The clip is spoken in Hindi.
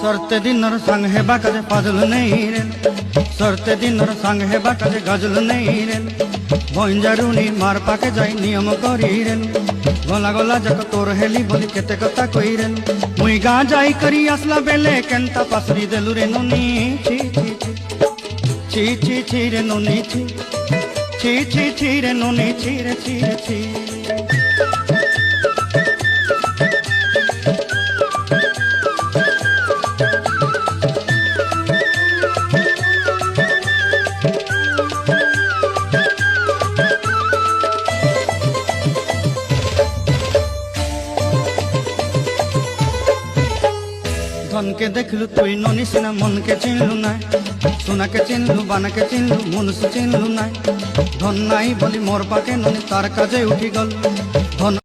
सरते दिनर संग हेबा काजे पाजल नहीं रे, सरते दिनर संग हेबा काजे गजल नहीं रे। बंजारुनी मार पाके जाई नियम करी रे, गला गला जक तोर हेली बोली केते कथा कई रे। मुई गा जाई करी आसला बेले केंता पासरी देलु रे नुनी। ची ची ची ची ची रे नुनी ची ची ची ची रे नुनी ची रे ची रे ची। धन के देखलु तुई ननी सिना मन के चिन्हलु ना, सोना के चिन्हलु बाना के चिन्हलु मनुष्य चिन्हलु ना। धन नाई बोली मोर पाके ननी तार काजे उठी गल। धन